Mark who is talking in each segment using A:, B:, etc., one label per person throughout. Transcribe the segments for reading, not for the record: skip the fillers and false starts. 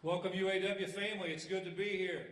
A: Welcome UAW family, it's good to be here.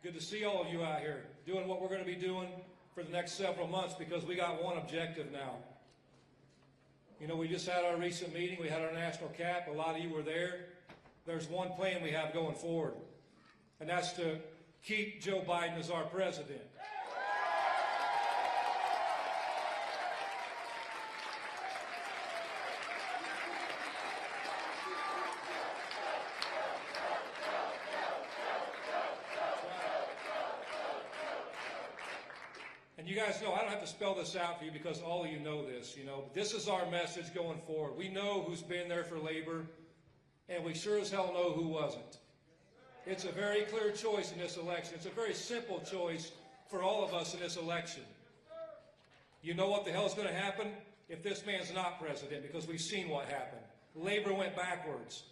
A: Good to see all of you out here doing what we're going to be doing for the next several months because we got one objective now. You know, we just had our recent meeting, we had our national cap, a lot of you were there. There's one plan we have going forward, and that's to keep Joe Biden as our president. And you guys know, I don't have to spell this out for you because all of you know this, but this is our message going forward. We know who's been there for labor, and we sure as hell know who wasn't. It's a very clear choice in this election. It's a very simple choice for all of us in this election. You know what the hell's going to happen if this man's not president, because we've seen what happened. Labor went backwards.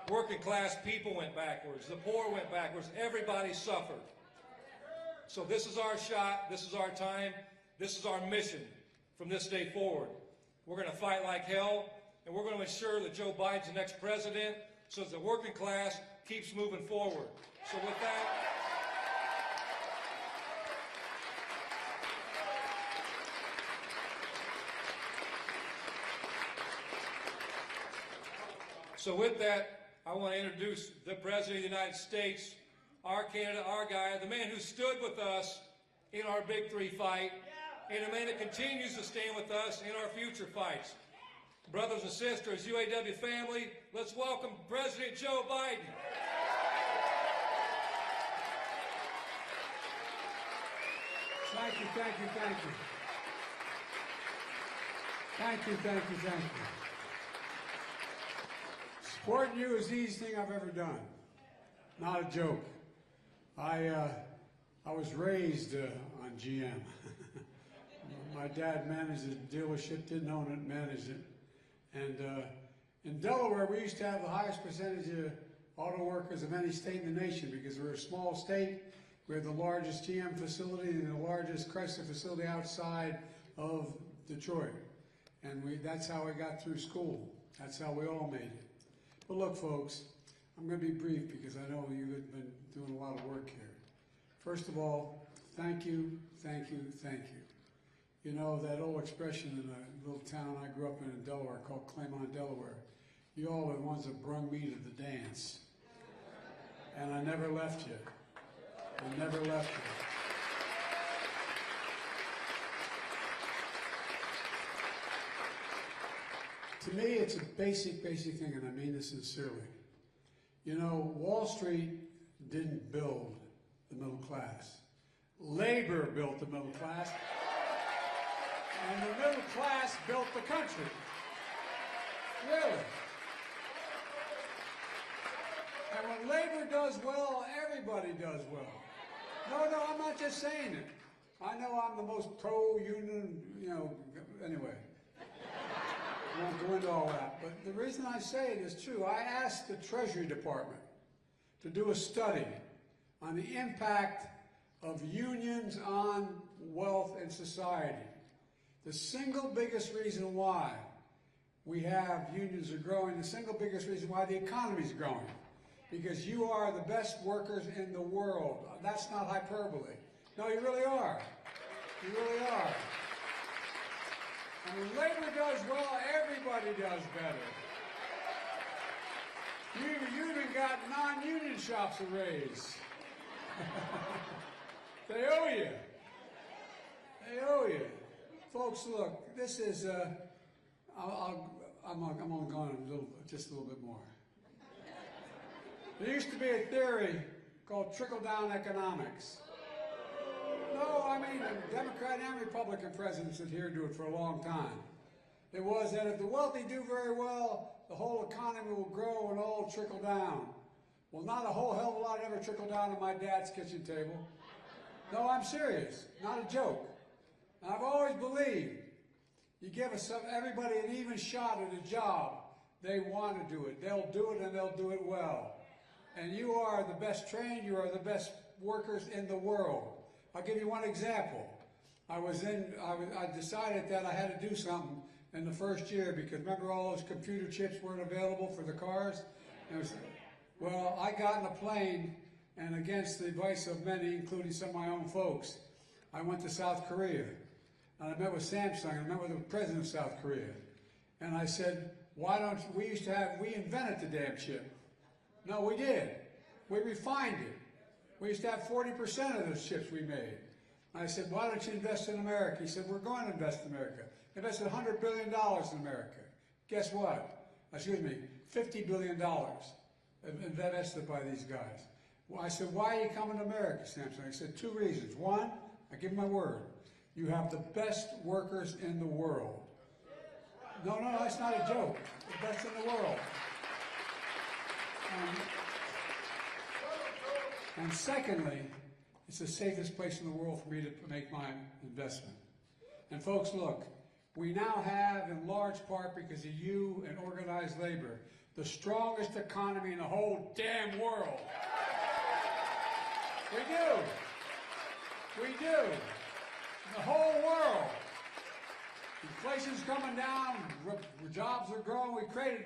A: Working class people went backwards. The poor went backwards. Everybody suffered. So this is our shot, this is our time, this is our mission from this day forward. We're going to fight like hell, and we're going to ensure that Joe Biden's the next president so that the working class keeps moving forward. So with that, I want to introduce the President of the United States, our candidate, our guy, the man who stood with us in our Big Three fight, and the man that continues to stand with us in our future fights. Brothers and sisters, UAW family, let's welcome President Joe Biden.
B: Thank you, thank you, thank you. Thank you, thank you, thank you. Supporting you is the easiest thing I've ever done. Not a joke. I was raised on GM. My dad managed the dealership, didn't own it, managed it. And in Delaware, we used to have the highest percentage of auto workers of any state in the nation because we're a small state. We have the largest GM facility and the largest Chrysler facility outside of Detroit. And that's how I got through school. That's how we all made it. But look, folks, I'm going to be brief because I know you've been doing a lot of work here. First of all, thank you, thank you, thank you. You know that old expression in a little town I grew up in Delaware called Claymont, Delaware. You all are the ones that brung me to the dance. And I never left you. I never left you. To me, it's a basic thing, and I mean this sincerely. You know, Wall Street didn't build the middle class. Labor built the middle class, and the middle class built the country. Really. And when labor does well, everybody does well. No, I'm not just saying it. I know I'm the most pro-union, anyway. I won't go into all that, but the reason I say it is true. I asked the Treasury Department to do a study on the impact of unions on wealth and society. The single biggest reason why we have unions are growing, the single biggest reason why the economy is growing, because you are the best workers in the world. That's not hyperbole. No, you really are. You really are. And when labor does well, everybody does better. You even got non-union shops a raise. They owe you. They owe you. Folks, look, this is, I'm only going just a little bit more. There used to be a theory called trickle-down economics. No, I mean, Democrat and Republican presidents adhered to it for a long time. It was that if the wealthy do very well, the whole economy will grow and all will trickle down. Well, not a whole hell of a lot ever trickled down to my dad's kitchen table. No, I'm serious, not a joke. And I've always believed you give everybody an even shot at a job, they want to do it. They'll do it and they'll do it well. And you are the best trained, you are the best workers in the world. I'll give you one example. I decided that I had to do something in the first year because remember all those computer chips weren't available for the cars? Well, I got in a plane, and against the advice of many, including some of my own folks, I went to South Korea. And I met with Samsung, I met with the president of South Korea. And I said, why don't we invented the damn chip. No, we did. We refined it. We used to have 40% of those chips we made. I said, why don't you invest in America? He said, we're going to invest in America. Invested $100 billion in America. Guess what? Excuse me, $50 billion invested by these guys. Well, I said, why are you coming to America, Samsung? He said, 2 reasons. 1, I give him my word. You have the best workers in the world. No, that's not a joke. The best in the world. And secondly, it's the safest place in the world for me to make my investment. And folks, look, we now have, in large part because of you and organized labor, the strongest economy in the whole damn world. We do. We do. The whole world. Inflation's coming down, jobs are growing. We created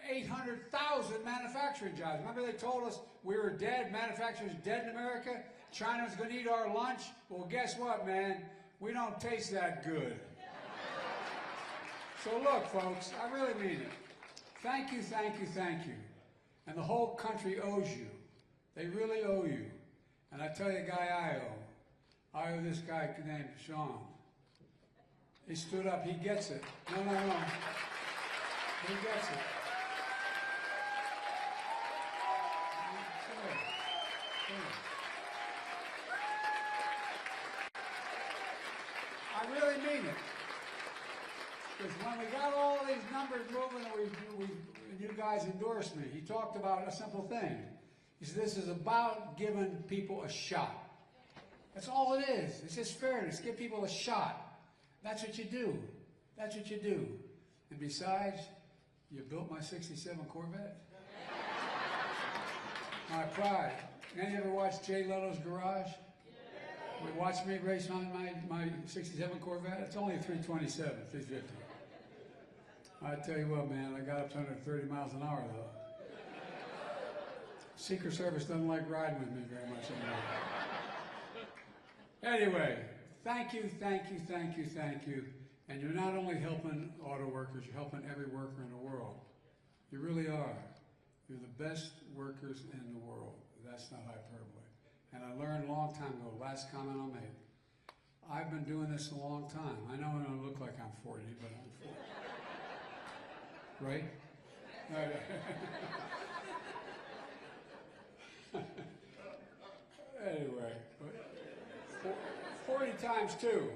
B: 800,000 manufacturing jobs. Remember they told us we were dead, manufacturing's dead in America? China's going to eat our lunch? Well, guess what, man? We don't taste that good. So look, folks, I really mean it. Thank you, thank you, thank you. And the whole country owes you. They really owe you. And I tell you a guy I owe this guy named Sean. He stood up, he gets it. No. He gets it. I really mean it. Because when we got all these numbers moving and you guys endorsed me, he talked about a simple thing. He said, this is about giving people a shot. That's all it is. It's just fairness. Give people a shot. That's what you do. That's what you do. And besides, you built my '67 Corvette. My pride. Any ever watch Jay Leno's Garage? You watch me race on my '67 Corvette? It's only a 327, 350. I tell you what, man, I got up to 130 miles an hour, though. Secret Service doesn't like riding with me very much anymore. Anyway, thank you. And you're not only helping auto workers, you're helping every worker in the world. You really are. You're the best workers in the world. That's not hyperbole. And I learned a long time ago, last comment I'll make, I've been doing this a long time. I know I don't look like I'm 40, but I'm 40. Right? Anyway, 40 times 2.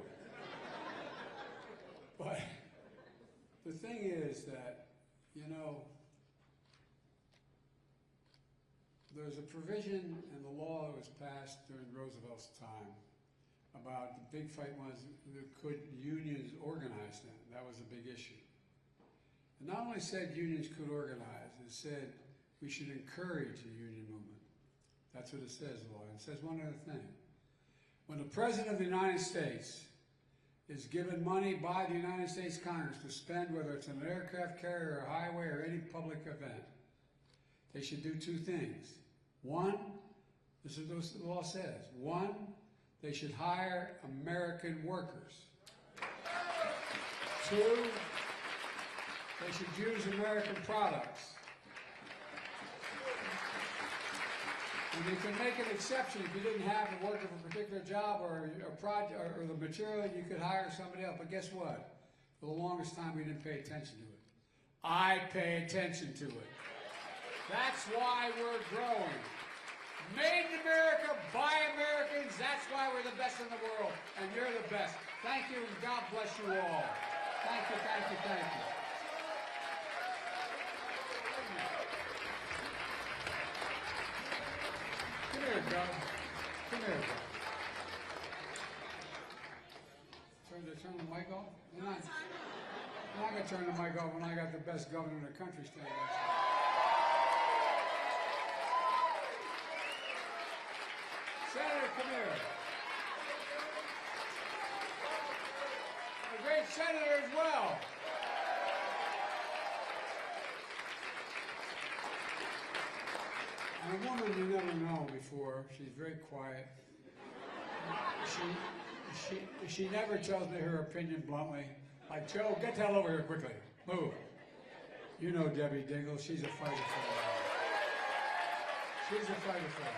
B: But the thing is that, you know, there's a provision in the law that was passed during Roosevelt's time about the big fight was, could unions organize them? That was a big issue. It not only said unions could organize, it said we should encourage the union movement. That's what it says, the law. It says one other thing. When the President of the United States is given money by the United States Congress to spend, whether it's an aircraft carrier, a highway, or any public event, they should do 2 things. 1, this is what the law says. 1, they should hire American workers. 2, they should use American products. And you can make an exception if you didn't have a worker for a particular job or a project or the material, you could hire somebody else. But guess what? For the longest time, we didn't pay attention to it. I pay attention to it. That's why we're growing. Made in America, by Americans. That's why we're the best in the world. And you're the best. Thank you, and God bless you all. Thank you, thank you, thank you. Come here, Doug. Come here, Doug. Turn the mic off? I'm not going to turn the mic off when I got the best governor in the country standing next to me. Senator, come here. A great senator as well. a woman you never know before. She's very quiet. She never tells me her opinion bluntly. Like, Joe, get the hell over here quickly. Move. You know Debbie Dingle. She's a fighter for her. She's a fighter for her.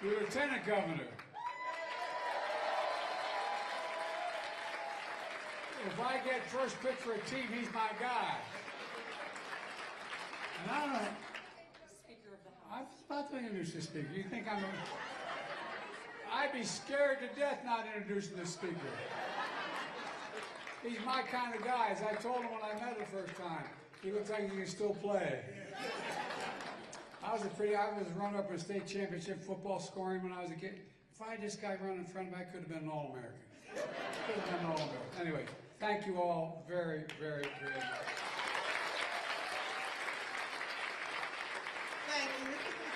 B: The lieutenant governor. If I get first pick for a team, he's my guy. And I don't know.
C: Speaker of the House.
B: I was about to introduce the speaker. You think I'd be scared to death not introducing the speaker. He's my kind of guy. As I told him when I met him the first time, he looks like he can still play. I was runner-up in a state championship football scoring when I was a kid. If I had this guy running in front of me, I could have been an All-American. Could have been an All-American. Anyway, thank you all very, very, very much.
C: Thank you.